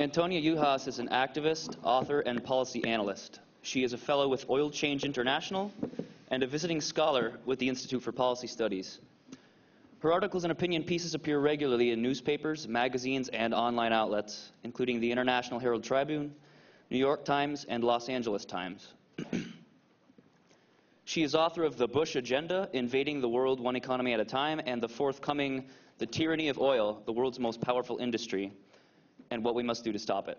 Antonia Juhasz is an activist, author, and policy analyst. She is a fellow with Oil Change International and a visiting scholar with the Institute for Policy Studies. Her articles and opinion pieces appear regularly in newspapers, magazines, and online outlets, including the International Herald Tribune, New York Times, and Los Angeles Times. She is author of The Bush Agenda, Invading the World One Economy at a Time, and the forthcoming The Tyranny of Oil, the World's Most Powerful Industry, and What We Must Do to Stop It.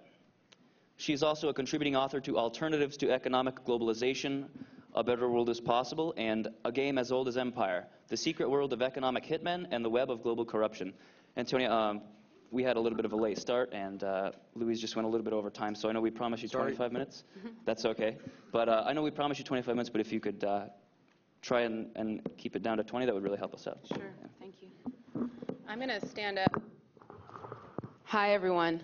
She is also a contributing author to Alternatives to Economic Globalization, A Better World is Possible, and A Game as Old as Empire, The Secret World of Economic Hitmen and the Web of Global Corruption. Antonia, we had a little bit of a late start, and Louise just went a little bit over time, so I know we promised you 25 minutes. That's okay. But I know we promised you 25 minutes, but if you could try and keep it down to 20, that would really help us out. Sure, yeah. Thank you. I'm going to stand up. Hi, everyone.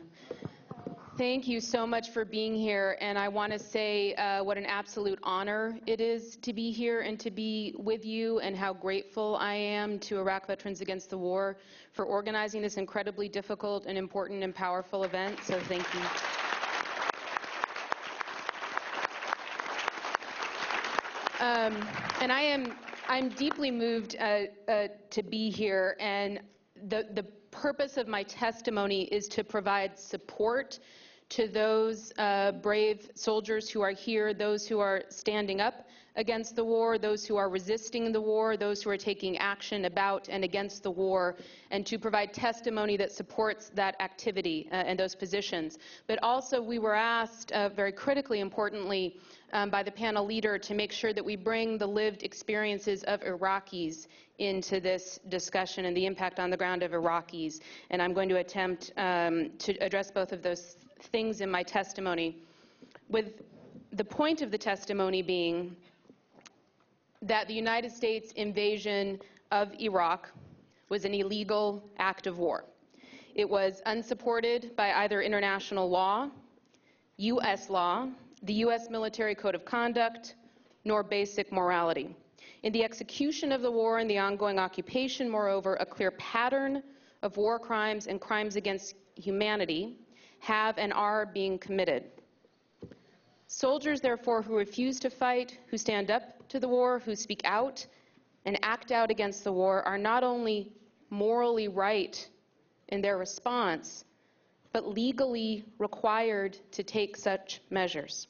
Thank you so much for being here, and I want to say what an absolute honor it is to be here and to be with you, and how grateful I am to Iraq Veterans Against the War for organizing this incredibly difficult and important and powerful event, so thank you. And I'm deeply moved to be here, and the purpose of my testimony is to provide support to those brave soldiers who are here, those who are standing up against the war, those who are resisting the war, those who are taking action about and against the war, and to provide testimony that supports that activity and those positions. But also we were asked, very critically importantly, by the panel leader to make sure that we bring the lived experiences of Iraqis into this discussion and the impact on the ground of Iraqis. And I'm going to attempt to address both of those things in my testimony, with the point of the testimony being that the United States invasion of Iraq was an illegal act of war. It was unsupported by either international law, U.S. law, the U.S. Military Code of Conduct, nor basic morality. In the execution of the war and the ongoing occupation, moreover, a clear pattern of war crimes and crimes against humanity have and are being committed. Soldiers, therefore, who refuse to fight, who stand up to the war, who speak out and act out against the war, are not only morally right in their response, but legally required to take such measures.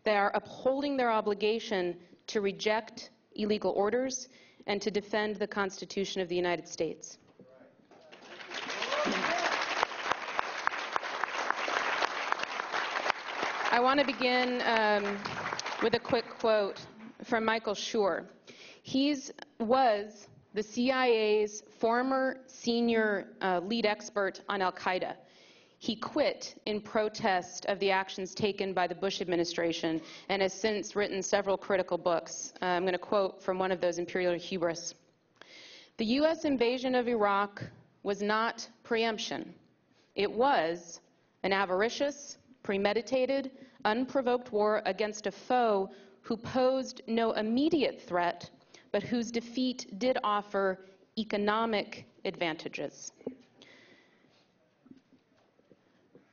They are upholding their obligation to reject illegal orders and to defend the Constitution of the United States. I want to begin with a quick quote from Michael Schur. He was the CIA's former senior lead expert on al-Qaeda. He quit in protest of the actions taken by the Bush administration and has since written several critical books. I'm going to quote from one of those, Imperial Hubris. "The U.S. invasion of Iraq was not preemption. It was an avaricious, premeditated, unprovoked war against a foe who posed no immediate threat, but whose defeat did offer economic advantages."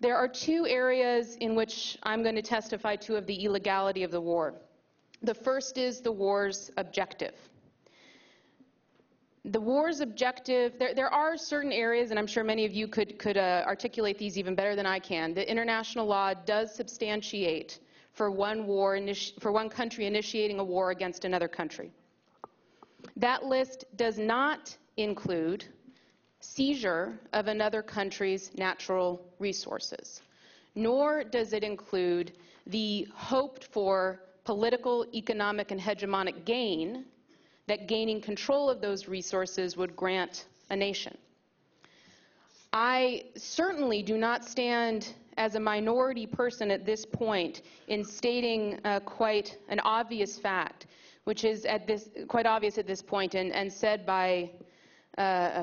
There are two areas in which I'm going to testify to of the illegality of the war. The first is the war's objective. The war's objective, there are certain areas, and I'm sure many of you could articulate these even better than I can. The international law does substantiate for one country initiating a war against another country. That list does not include seizure of another country's natural resources, nor does it include the hoped for political, economic, and hegemonic gain that gaining control of those resources would grant a nation. I certainly do not stand as a minority person at this point in stating quite an obvious fact, which is quite obvious at this point and said by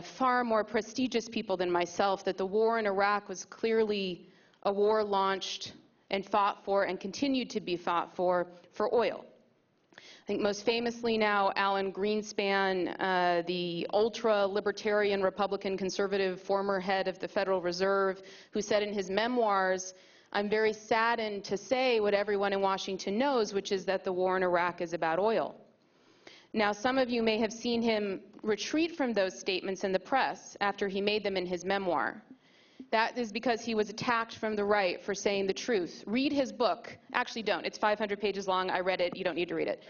far more prestigious people than myself, that the war in Iraq was clearly a war launched and fought for and continued to be fought for oil. think most famously now, Alan Greenspan, the ultra-libertarian Republican conservative former head of the Federal Reserve, who said in his memoirs, "I'm very saddened to say what everyone in Washington knows, which is that the war in Iraq is about oil." Now, some of you may have seen him retreat from those statements in the press after he made them in his memoir. That is because he was attacked from the right for saying the truth. Read his book. Actually, don't. It's 500 pages long. I read it. You don't need to read it.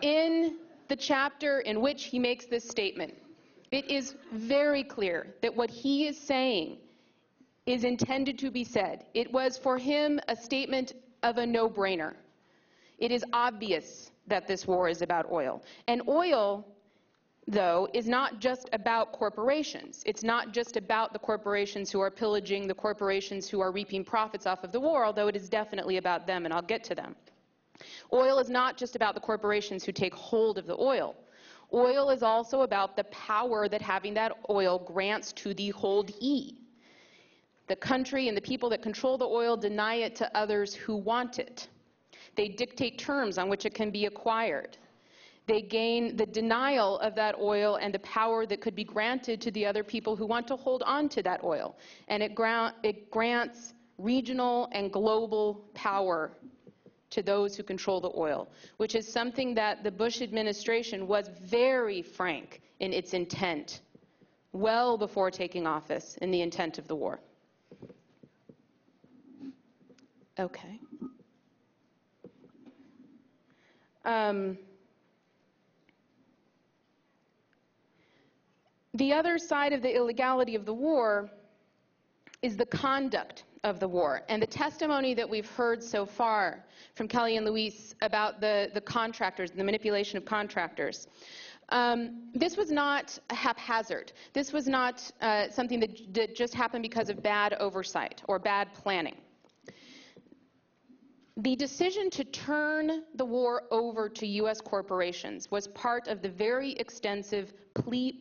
In the chapter in which he makes this statement, it is very clear that what he is saying is intended to be said. It was for him a statement of a no-brainer. It is obvious that this war is about oil. And oil, though, is not just about corporations. It's not just about the corporations who are pillaging, the corporations who are reaping profits off of the war, although it is definitely about them, and I'll get to them. Oil is not just about the corporations who take hold of the oil. Oil is also about the power that having that oil grants to the holdee. The country and the people that control the oil deny it to others who want it. They dictate terms on which it can be acquired. They gain the denial of that oil and the power that could be granted to the other people who want to hold on to that oil. And it grants regional and global power to those who control the oil, which is something that the Bush administration was very frank in its intent well before taking office in the intent of the war. Okay. The other side of the illegality of the war is the conduct of the war. And the testimony that we've heard so far from Kelly and Luis about the contractors, the manipulation of contractors, this was not haphazard. This was not something that just happened because of bad oversight or bad planning. The decision to turn the war over to U.S. corporations was part of the very extensive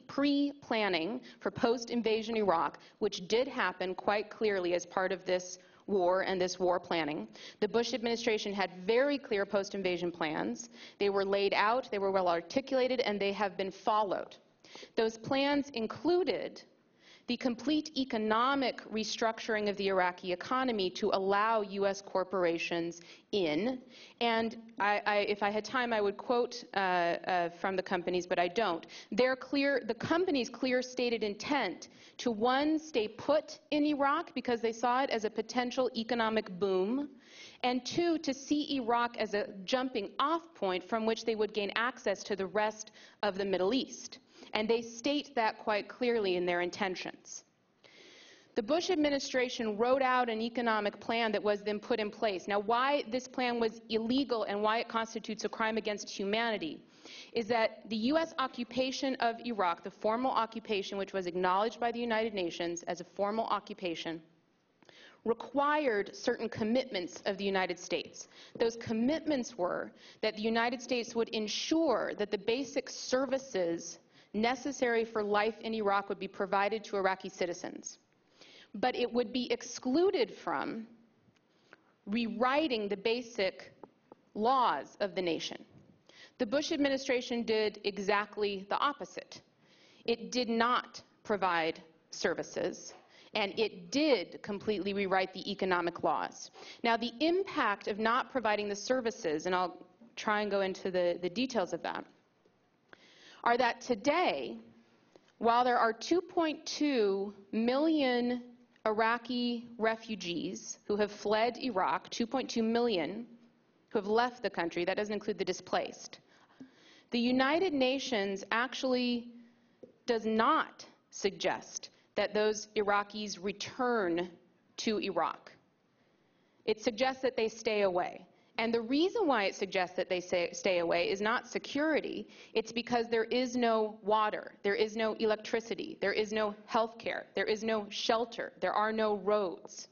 pre-planning for post-invasion Iraq, which did happen quite clearly as part of this war and this war planning. The Bush administration had very clear post-invasion plans. They were laid out, they were well articulated, and they have been followed. Those plans included the complete economic restructuring of the Iraqi economy to allow U.S. corporations in. And if I had time, I would quote from the companies, but I don't. The companies' clear stated intent to, one, stay put in Iraq because they saw it as a potential economic boom, and two, to see Iraq as a jumping off point from which they would gain access to the rest of the Middle East. And they state that quite clearly in their intentions. The Bush administration wrote out an economic plan that was then put in place. Now, why this plan was illegal and why it constitutes a crime against humanity is that the U.S. occupation of Iraq, the formal occupation which was acknowledged by the United Nations as a formal occupation, required certain commitments of the United States. Those commitments were that the United States would ensure that the basic services necessary for life in Iraq would be provided to Iraqi citizens. But it would be excluded from rewriting the basic laws of the nation. The Bush administration did exactly the opposite. It did not provide services, and it did completely rewrite the economic laws. Now, the impact of not providing the services, and I'll try and go into the details of that, are that today, while there are 2.2 million Iraqi refugees who have fled Iraq, 2.2 million who have left the country, that doesn't include the displaced, the United Nations actually does not suggest that those Iraqis return to Iraq. It suggests that they stay away. And the reason why it suggests that they stay away is not security. It's because there is no water, there is no electricity, there is no health care, there is no shelter, there are no roads.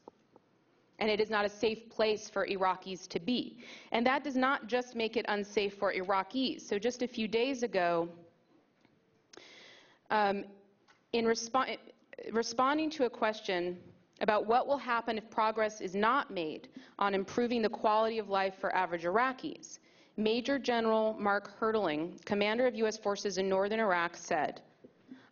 And it is not a safe place for Iraqis to be. And that does not just make it unsafe for Iraqis. So just a few days ago, in responding to a question about what will happen if progress is not made on improving the quality of life for average Iraqis, Major General Mark Hertling, commander of U.S. forces in northern Iraq, said,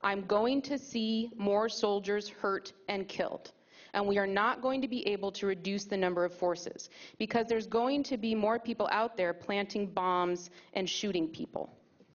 "I'm going to see more soldiers hurt and killed, and we are not going to be able to reduce the number of forces because there's going to be more people out there planting bombs and shooting people."